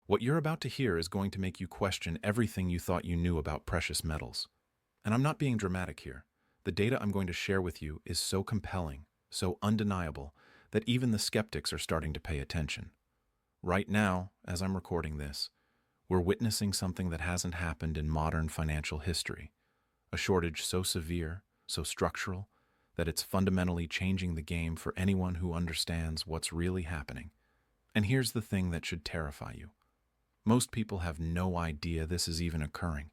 What you're about to hear is going to make you question everything you thought you knew about precious metals. And I'm not being dramatic here. The data I'm going to share with you is so compelling, so undeniable, that even the skeptics are starting to pay attention. Right now, as I'm recording this, we're witnessing something that hasn't happened in modern financial history. A shortage so severe, so structural, that it's fundamentally changing the game for anyone who understands what's really happening. And here's the thing that should terrify you. Most people have no idea this is even occurring.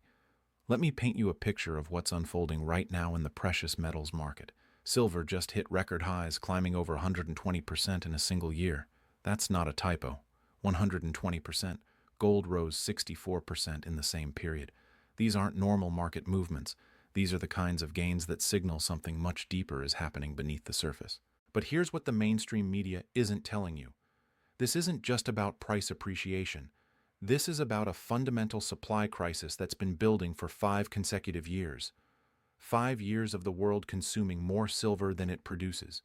Let me paint you a picture of what's unfolding right now in the precious metals market. Silver just hit record highs, climbing over 120% in a single year. That's not a typo. 120%. Gold rose 64% in the same period. These aren't normal market movements. These are the kinds of gains that signal something much deeper is happening beneath the surface. But here's what the mainstream media isn't telling you. This isn't just about price appreciation. This is about a fundamental supply crisis that's been building for 5 consecutive years. 5 years of the world consuming more silver than it produces.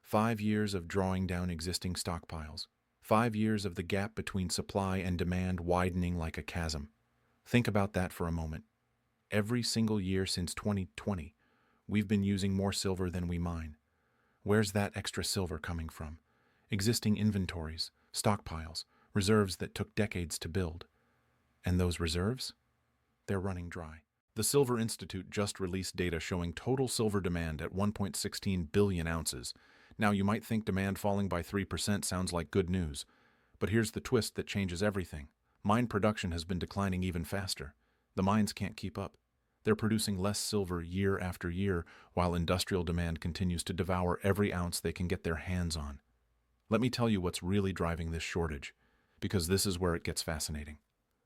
5 years of drawing down existing stockpiles. 5 years of the gap between supply and demand widening like a chasm. Think about that for a moment. Every single year since 2020, we've been using more silver than we mine. Where's that extra silver coming from? Existing inventories, stockpiles, reserves that took decades to build. And those reserves? They're running dry. The Silver Institute just released data showing total silver demand at 1.16 billion ounces. Now, you might think demand falling by 3% sounds like good news. But here's the twist that changes everything. Mine production has been declining even faster. The mines can't keep up. They're producing less silver year after year, while industrial demand continues to devour every ounce they can get their hands on. Let me tell you what's really driving this shortage, because this is where it gets fascinating.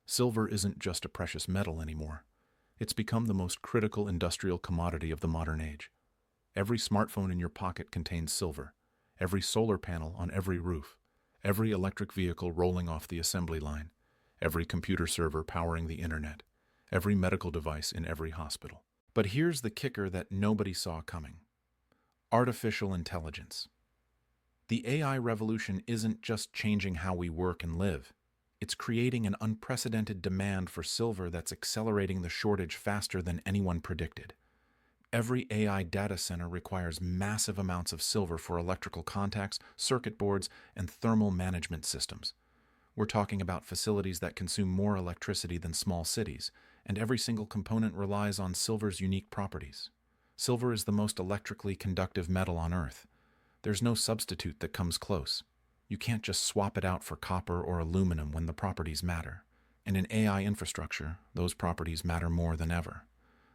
Silver isn't just a precious metal anymore. It's become the most critical industrial commodity of the modern age. Every smartphone in your pocket contains silver. Every solar panel on every roof. Every electric vehicle rolling off the assembly line. Every computer server powering the internet. Every medical device in every hospital. But here's the kicker that nobody saw coming. Artificial intelligence. The AI revolution isn't just changing how we work and live. It's creating an unprecedented demand for silver that's accelerating the shortage faster than anyone predicted. Every AI data center requires massive amounts of silver for electrical contacts, circuit boards, and thermal management systems. We're talking about facilities that consume more electricity than small cities, and every single component relies on silver's unique properties. Silver is the most electrically conductive metal on Earth. There's no substitute that comes close. You can't just swap it out for copper or aluminum when the properties matter. And in AI infrastructure, those properties matter more than ever.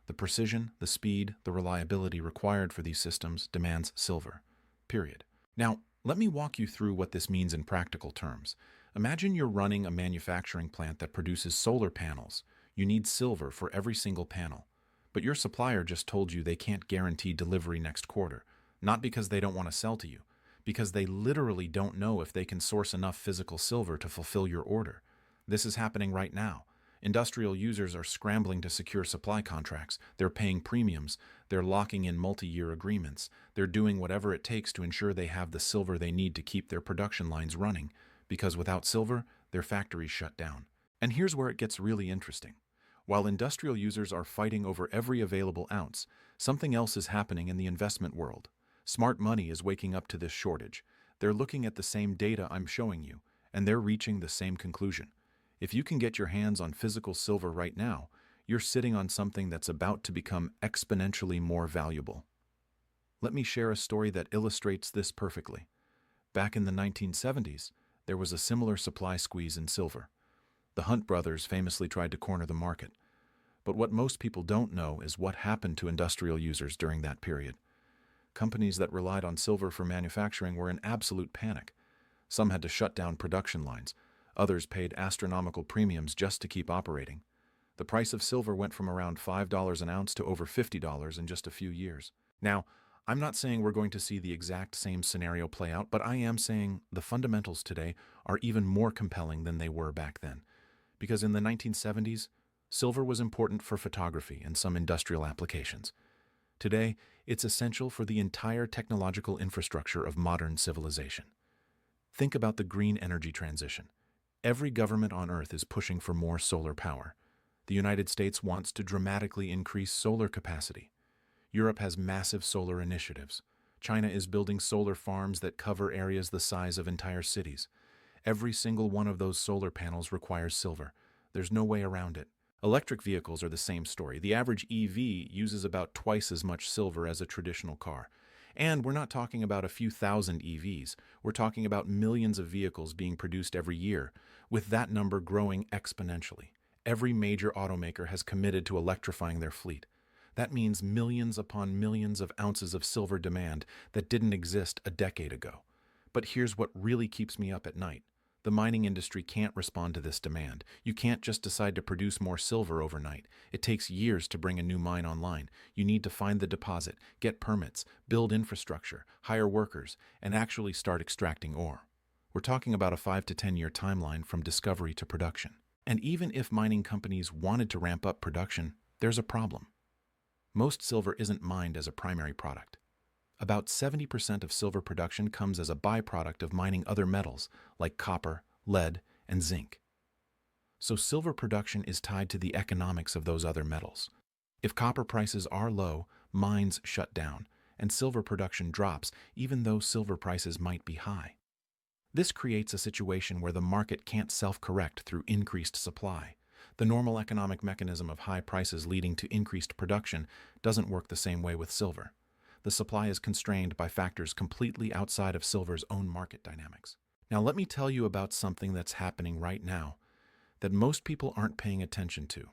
The precision, the speed, the reliability required for these systems demands silver. Period. Now, let me walk you through what this means in practical terms. Imagine you're running a manufacturing plant that produces solar panels. You need silver for every single panel. But your supplier just told you they can't guarantee delivery next quarter. Not because they don't want to sell to you, because they literally don't know if they can source enough physical silver to fulfill your order. This is happening right now. Industrial users are scrambling to secure supply contracts. They're paying premiums. They're locking in multi-year agreements. They're doing whatever it takes to ensure they have the silver they need to keep their production lines running, because without silver, their factories shut down. And here's where it gets really interesting. While industrial users are fighting over every available ounce, something else is happening in the investment world. Smart money is waking up to this shortage. They're looking at the same data I'm showing you, and they're reaching the same conclusion. If you can get your hands on physical silver right now, you're sitting on something that's about to become exponentially more valuable. Let me share a story that illustrates this perfectly. Back in the 1970s, there was a similar supply squeeze in silver. The Hunt brothers famously tried to corner the market. But what most people don't know is what happened to industrial users during that period. Companies that relied on silver for manufacturing were in absolute panic. Some had to shut down production lines. Others paid astronomical premiums just to keep operating. The price of silver went from around $5 an ounce to over $50 in just a few years. Now, I'm not saying we're going to see the exact same scenario play out, but I am saying the fundamentals today are even more compelling than they were back then. Because in the 1970s, silver was important for photography and some industrial applications. Today, it's essential for the entire technological infrastructure of modern civilization. Think about the green energy transition. Every government on Earth is pushing for more solar power. The United States wants to dramatically increase solar capacity. Europe has massive solar initiatives. China is building solar farms that cover areas the size of entire cities. Every single one of those solar panels requires silver. There's no way around it. Electric vehicles are the same story. The average EV uses about twice as much silver as a traditional car. And we're not talking about a few thousand EVs. We're talking about millions of vehicles being produced every year, with that number growing exponentially. Every major automaker has committed to electrifying their fleet. That means millions upon millions of ounces of silver demand that didn't exist a decade ago. But here's what really keeps me up at night. The mining industry can't respond to this demand. You can't just decide to produce more silver overnight. It takes years to bring a new mine online. You need to find the deposit, get permits, build infrastructure, hire workers, and actually start extracting ore. We're talking about a 5 to 10 year timeline from discovery to production. And even if mining companies wanted to ramp up production, there's a problem. Most silver isn't mined as a primary product. About 70% of silver production comes as a byproduct of mining other metals like copper, lead, and zinc. So silver production is tied to the economics of those other metals. If copper prices are low, mines shut down, and silver production drops even though silver prices might be high. This creates a situation where the market can't self-correct through increased supply. The normal economic mechanism of high prices leading to increased production doesn't work the same way with silver. The supply is constrained by factors completely outside of silver's own market dynamics. Now let me tell you about something that's happening right now that most people aren't paying attention to.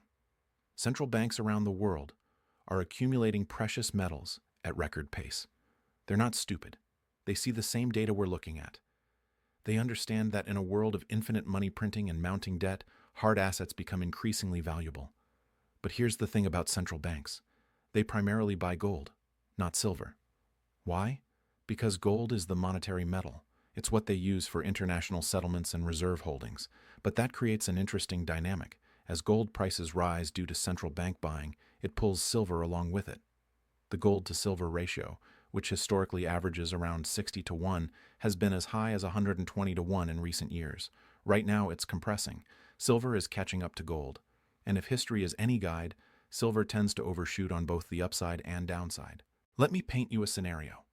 Central banks around the world are accumulating precious metals at record pace. They're not stupid. They see the same data we're looking at. They understand that in a world of infinite money printing and mounting debt, hard assets become increasingly valuable. But here's the thing about central banks. They primarily buy gold, not silver. Why? Because gold is the monetary metal. It's what they use for international settlements and reserve holdings. But that creates an interesting dynamic. As gold prices rise due to central bank buying, it pulls silver along with it. The gold-to-silver ratio, which historically averages around 60 to 1, has been as high as 120 to 1 in recent years. Right now, it's compressing. Silver is catching up to gold. And if history is any guide, silver tends to overshoot on both the upside and downside. Let me paint you a scenario.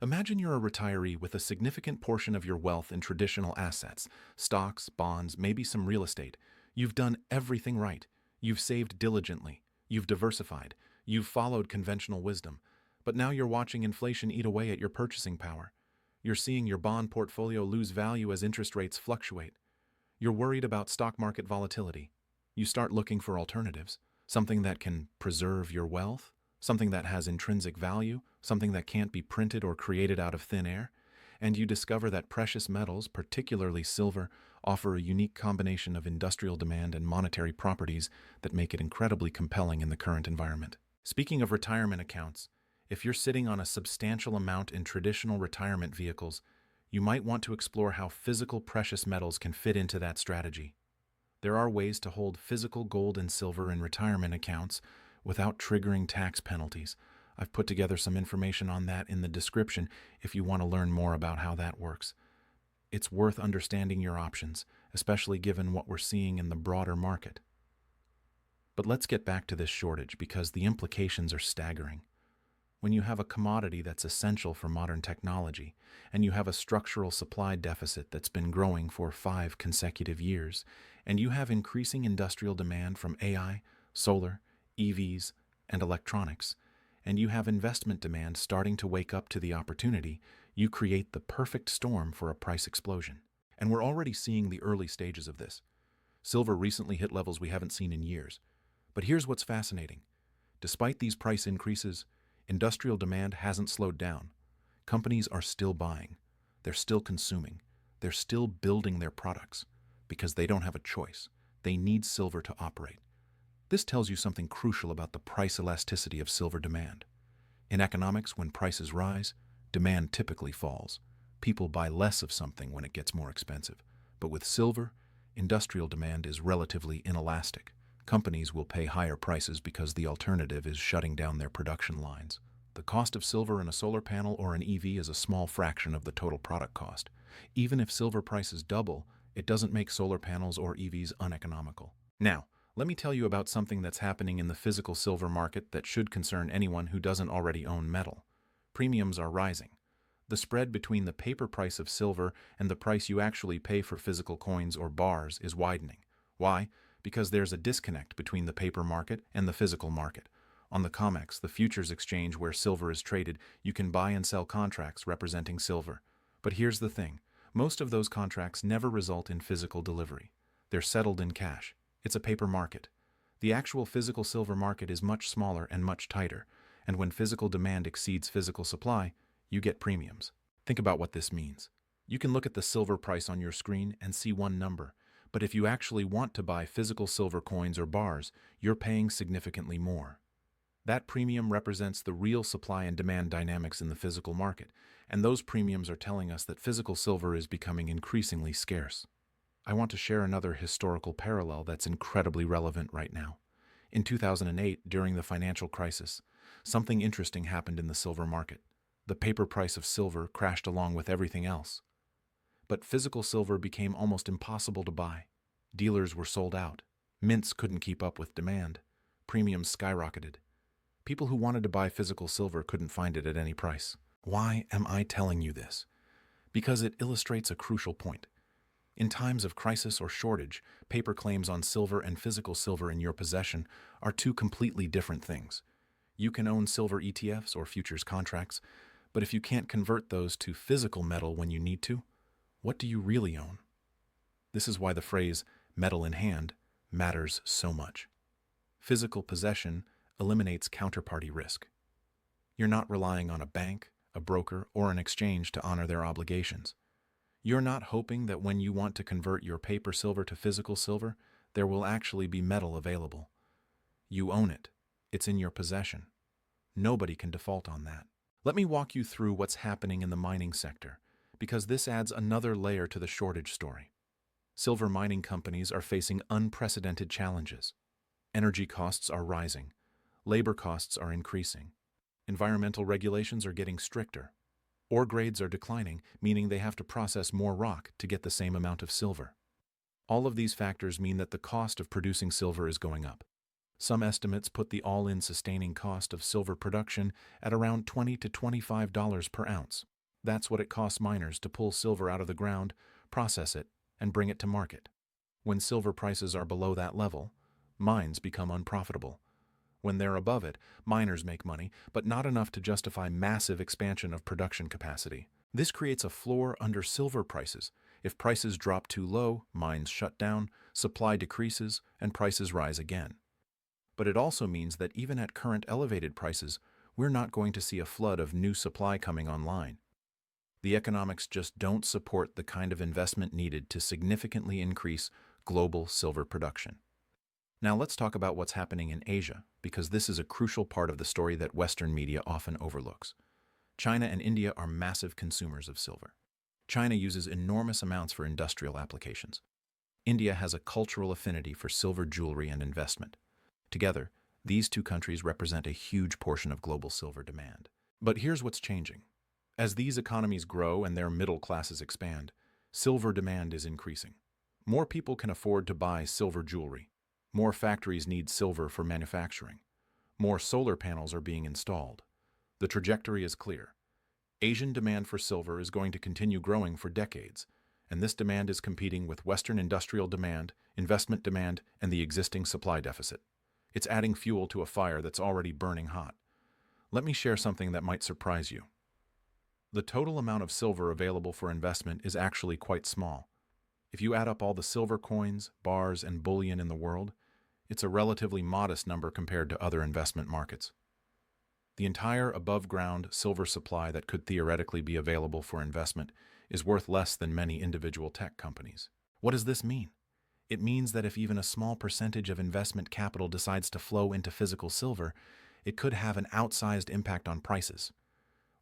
Imagine you're a retiree with a significant portion of your wealth in traditional assets, stocks, bonds, maybe some real estate. You've done everything right. You've saved diligently. You've diversified. You've followed conventional wisdom. But now you're watching inflation eat away at your purchasing power. You're seeing your bond portfolio lose value as interest rates fluctuate. You're worried about stock market volatility. You start looking for alternatives, something that can preserve your wealth, something that has intrinsic value, something that can't be printed or created out of thin air, and you discover that precious metals, particularly silver, offer a unique combination of industrial demand and monetary properties that make it incredibly compelling in the current environment. Speaking of retirement accounts, if you're sitting on a substantial amount in traditional retirement vehicles, you might want to explore how physical precious metals can fit into that strategy. There are ways to hold physical gold and silver in retirement accounts without triggering tax penalties. I've put together some information on that in the description if you want to learn more about how that works. It's worth understanding your options, especially given what we're seeing in the broader market. But let's get back to this shortage because the implications are staggering. When you have a commodity that's essential for modern technology, and you have a structural supply deficit that's been growing for 5 consecutive years, and you have increasing industrial demand from AI, solar, EVs, and electronics, and you have investment demand starting to wake up to the opportunity, you create the perfect storm for a price explosion. And we're already seeing the early stages of this. Silver recently hit levels we haven't seen in years. But here's what's fascinating. Despite these price increases, industrial demand hasn't slowed down. Companies are still buying. They're still consuming. They're still building their products because they don't have a choice. They need silver to operate. This tells you something crucial about the price elasticity of silver demand. In economics, when prices rise, demand typically falls. People buy less of something when it gets more expensive. But with silver, industrial demand is relatively inelastic. Companies will pay higher prices because the alternative is shutting down their production lines. The cost of silver in a solar panel or an EV is a small fraction of the total product cost. Even if silver prices double, It doesn't make solar panels or EVs uneconomical. Now, let me tell you about something that's happening in the physical silver market that should concern anyone who doesn't already own metal. Premiums are rising. The spread between the paper price of silver and the price you actually pay for physical coins or bars is widening. Why? Because there's a disconnect between the paper market and the physical market. On the COMEX, the futures exchange where silver is traded, you can buy and sell contracts representing silver. But here's the thing. Most of those contracts never result in physical delivery. They're settled in cash. It's a paper market. The actual physical silver market is much smaller and much tighter, and when physical demand exceeds physical supply, you get premiums. Think about what this means. You can look at the silver price on your screen and see one number, but if you actually want to buy physical silver coins or bars, you're paying significantly more. That premium represents the real supply and demand dynamics in the physical market, and those premiums are telling us that physical silver is becoming increasingly scarce. I want to share another historical parallel that's incredibly relevant right now. In 2008, during the financial crisis, something interesting happened in the silver market. The paper price of silver crashed along with everything else. But physical silver became almost impossible to buy. Dealers were sold out. Mints couldn't keep up with demand. Premiums skyrocketed. People who wanted to buy physical silver couldn't find it at any price. Why am I telling you this? Because it illustrates a crucial point. In times of crisis or shortage, paper claims on silver and physical silver in your possession are two completely different things. You can own silver ETFs or futures contracts, but if you can't convert those to physical metal when you need to, what do you really own? This is why the phrase metal in hand matters so much. Physical possession eliminates counterparty risk. You're not relying on a bank, a broker, or an exchange to honor their obligations. You're not hoping that when you want to convert your paper silver to physical silver, there will actually be metal available. You own it. It's in your possession. Nobody can default on that. Let me walk you through what's happening in the mining sector, because this adds another layer to the shortage story. Silver mining companies are facing unprecedented challenges. Energy costs are rising. Labor costs are increasing. Environmental regulations are getting stricter. Ore grades are declining, meaning they have to process more rock to get the same amount of silver. All of these factors mean that the cost of producing silver is going up. Some estimates put the all-in sustaining cost of silver production at around $20 to $25 per ounce. That's what it costs miners to pull silver out of the ground, process it, and bring it to market. When silver prices are below that level, mines become unprofitable. When they're above it, miners make money, but not enough to justify massive expansion of production capacity. This creates a floor under silver prices. If prices drop too low, mines shut down, supply decreases, and prices rise again. But it also means that even at current elevated prices, we're not going to see a flood of new supply coming online. The economics just don't support the kind of investment needed to significantly increase global silver production. Now let's talk about what's happening in Asia, because this is a crucial part of the story that Western media often overlooks. China and India are massive consumers of silver. China uses enormous amounts for industrial applications. India has a cultural affinity for silver jewelry and investment. Together, these two countries represent a huge portion of global silver demand. But here's what's changing. As these economies grow and their middle classes expand, silver demand is increasing. More people can afford to buy silver jewelry. More factories need silver for manufacturing. More solar panels are being installed. The trajectory is clear. Asian demand for silver is going to continue growing for decades, and this demand is competing with Western industrial demand, investment demand, and the existing supply deficit. It's adding fuel to a fire that's already burning hot. Let me share something that might surprise you. The total amount of silver available for investment is actually quite small. If you add up all the silver coins, bars, and bullion in the world, it's a relatively modest number compared to other investment markets. The entire above-ground silver supply that could theoretically be available for investment is worth less than many individual tech companies. What does this mean? It means that if even a small percentage of investment capital decides to flow into physical silver, it could have an outsized impact on prices.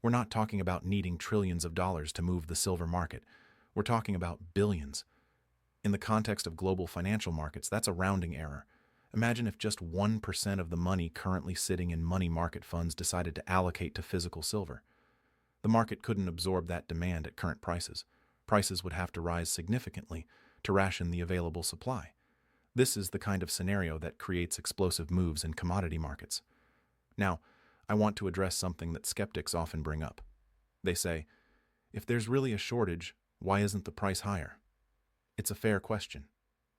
We're not talking about needing trillions of dollars to move the silver market. We're talking about billions. In the context of global financial markets, that's a rounding error. Imagine if just 1% of the money currently sitting in money market funds decided to allocate to physical silver. The market couldn't absorb that demand at current prices. Prices would have to rise significantly, to ration the available supply. This is the kind of scenario that creates explosive moves in commodity markets. Now, I want to address something that skeptics often bring up. They say, if there's really a shortage, why isn't the price higher? It's a fair question,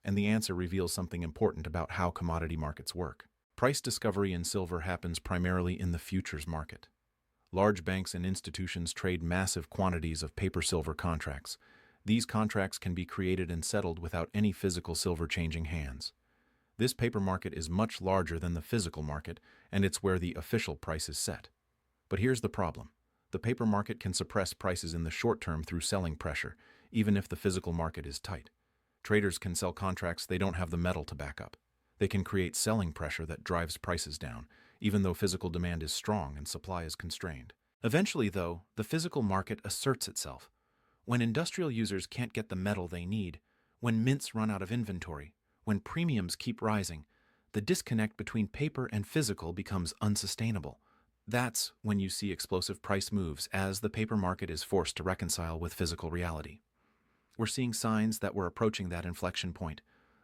and the answer reveals something important about how commodity markets work. Price discovery in silver happens primarily in the futures market. Large banks and institutions trade massive quantities of paper silver contracts. These contracts can be created and settled without any physical silver changing hands. This paper market is much larger than the physical market, and it's where the official price is set. But here's the problem. The paper market can suppress prices in the short term through selling pressure, even if the physical market is tight. Traders can sell contracts they don't have the metal to back up. They can create selling pressure that drives prices down, even though physical demand is strong and supply is constrained. Eventually, though, the physical market asserts itself. When industrial users can't get the metal they need, when mints run out of inventory, when premiums keep rising, the disconnect between paper and physical becomes unsustainable. That's when you see explosive price moves as the paper market is forced to reconcile with physical reality. We're seeing signs that we're approaching that inflection point.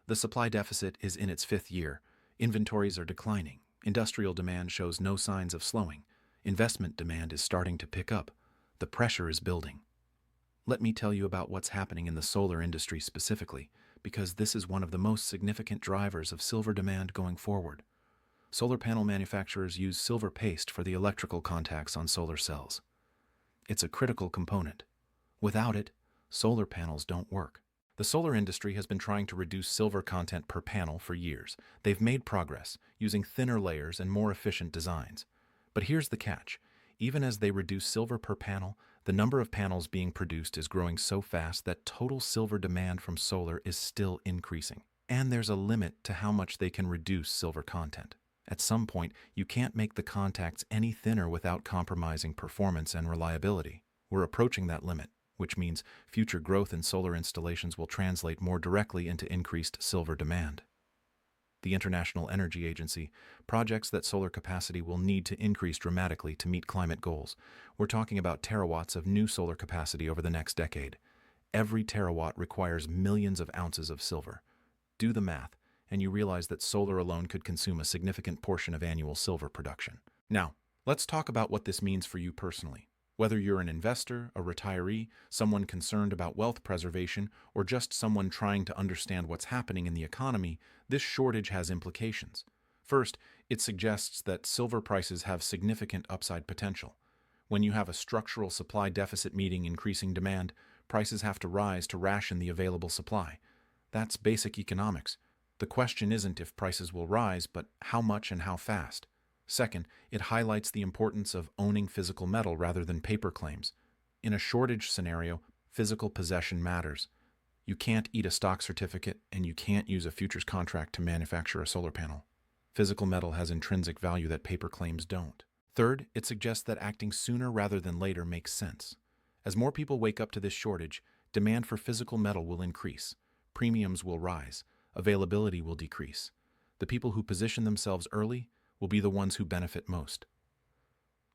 The supply deficit is in its 5th year. Inventories are declining. Industrial demand shows no signs of slowing. Investment demand is starting to pick up. The pressure is building. Let me tell you about what's happening in the solar industry specifically, because this is one of the most significant drivers of silver demand going forward. Solar panel manufacturers use silver paste for the electrical contacts on solar cells. It's a critical component. Without it, solar panels don't work. The solar industry has been trying to reduce silver content per panel for years. They've made progress, using thinner layers and more efficient designs. But here's the catch. Even as they reduce silver per panel, the number of panels being produced is growing so fast that total silver demand from solar is still increasing. And there's a limit to how much they can reduce silver content. At some point, you can't make the contacts any thinner without compromising performance and reliability. We're approaching that limit, which means future growth in solar installations will translate more directly into increased silver demand. The International Energy Agency projects that solar capacity will need to increase dramatically to meet climate goals. We're talking about terawatts of new solar capacity over the next decade. Every terawatt requires millions of ounces of silver. Do the math, and you realize that solar alone could consume a significant portion of annual silver production. Now, let's talk about what this means for you personally. Whether you're an investor, a retiree, someone concerned about wealth preservation, or just someone trying to understand what's happening in the economy, this shortage has implications. First, it suggests that silver prices have significant upside potential. When you have a structural supply deficit meeting increasing demand, prices have to rise to ration the available supply. That's basic economics. The question isn't if prices will rise, but how much and how fast. Second, it highlights the importance of owning physical metal rather than paper claims. In a shortage scenario, physical possession matters. You can't eat a stock certificate, and you can't use a futures contract to manufacture a solar panel. Physical metal has intrinsic value that paper claims don't. Third, it suggests that acting sooner rather than later makes sense. As more people wake up to this shortage, demand for physical metal will increase. Premiums will rise. Availability will decrease. The people who position themselves early will be the ones who benefit most.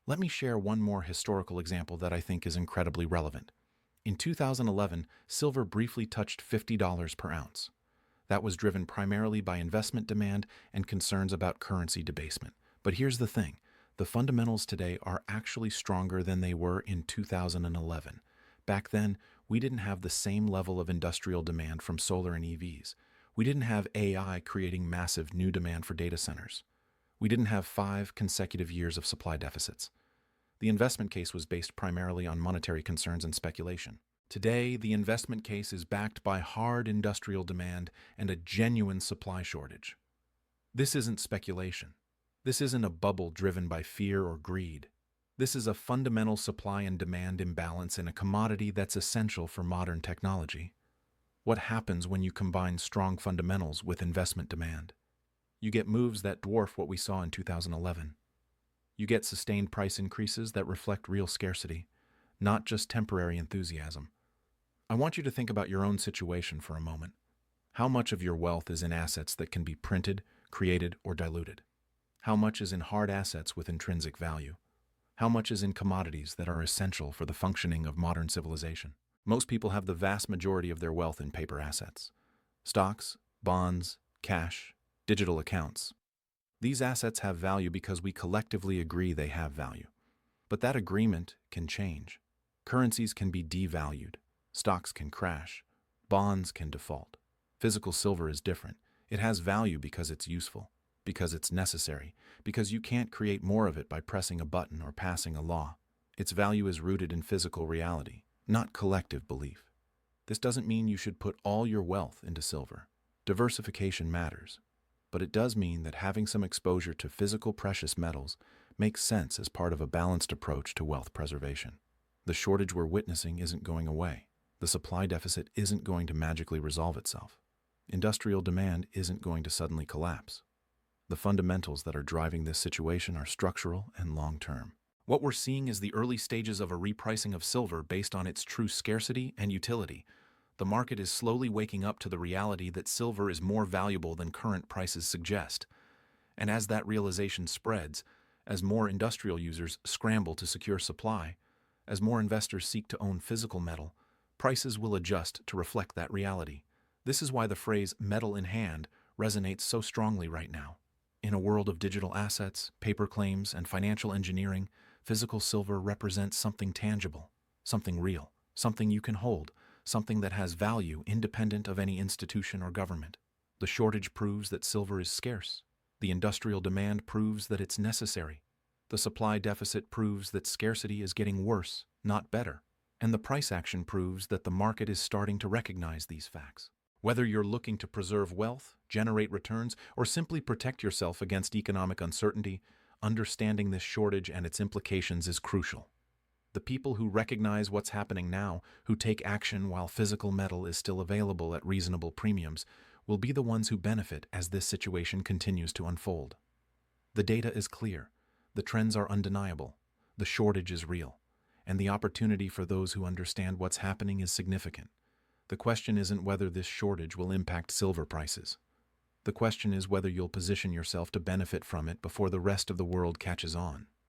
Let me share one more historical example that I think is incredibly relevant. In 2011, silver briefly touched $50 per ounce. That was driven primarily by investment demand and concerns about currency debasement. But here's the thing. The fundamentals today are actually stronger than they were in 2011. Back then, we didn't have the same level of industrial demand from solar and EVs. We didn't have AI creating massive new demand for data centers. We didn't have 5 consecutive years of supply deficits. The investment case was based primarily on monetary concerns and speculation. Today, the investment case is backed by hard industrial demand and a genuine supply shortage. This isn't speculation. This isn't a bubble driven by fear or greed. This is a fundamental supply and demand imbalance in a commodity that's essential for modern technology. What happens when you combine strong fundamentals with investment demand? You get moves that dwarf what we saw in 2011. You get sustained price increases that reflect real scarcity, not just temporary enthusiasm. I want you to think about your own situation for a moment. How much of your wealth is in assets that can be printed, created, or diluted? How much is in hard assets with intrinsic value? How much is in commodities that are essential for the functioning of modern civilization? Most people have the vast majority of their wealth in paper assets: stocks, bonds, cash, digital accounts. These assets have value because we collectively agree they have value. But that agreement can change. Currencies can be devalued. Stocks can crash. Bonds can default. Physical silver is different. It has value because it's useful, because it's necessary, because you can't create more of it by pressing a button or passing a law. Its value is rooted in physical reality, not collective belief. This doesn't mean you should put all your wealth into silver. Diversification matters, but it does mean that having some exposure to physical precious metals makes sense as part of a balanced approach to wealth preservation. The shortage we're witnessing isn't going away. The supply deficit isn't going to magically resolve itself. Industrial demand isn't going to suddenly collapse. The fundamentals that are driving this situation are structural and long-term. What we're seeing is the early stages of a repricing of silver based on its true scarcity and utility. The market is slowly waking up to the reality that silver is more valuable than current prices suggest. And as that realization spreads, as more industrial users scramble to secure supply, as more investors seek to own physical metal, prices will adjust to reflect that reality. This is why the phrase "metal in hand" resonates so strongly right now. In a world of digital assets, paper claims, and financial engineering, physical silver represents something tangible, something real, something you can hold, something that has value independent of any institution or government. The shortage proves that silver is scarce. The industrial demand proves that it's necessary. The supply deficit proves that scarcity is getting worse, not better. And the price action proves that the market is starting to recognize these facts. Whether you're looking to preserve wealth, generate returns, or simply protect yourself against economic uncertainty, understanding this shortage and its implications is crucial. The people who recognize what's happening now, who take action while physical metal is still available at reasonable premiums, will be the ones who benefit as this situation continues to unfold. The data is clear. The trends are undeniable. The shortage is real. And the opportunity for those who understand what's happening is significant. The question isn't whether this shortage will impact silver prices. The question is whether you'll position yourself to benefit from it before the rest of the world catches on.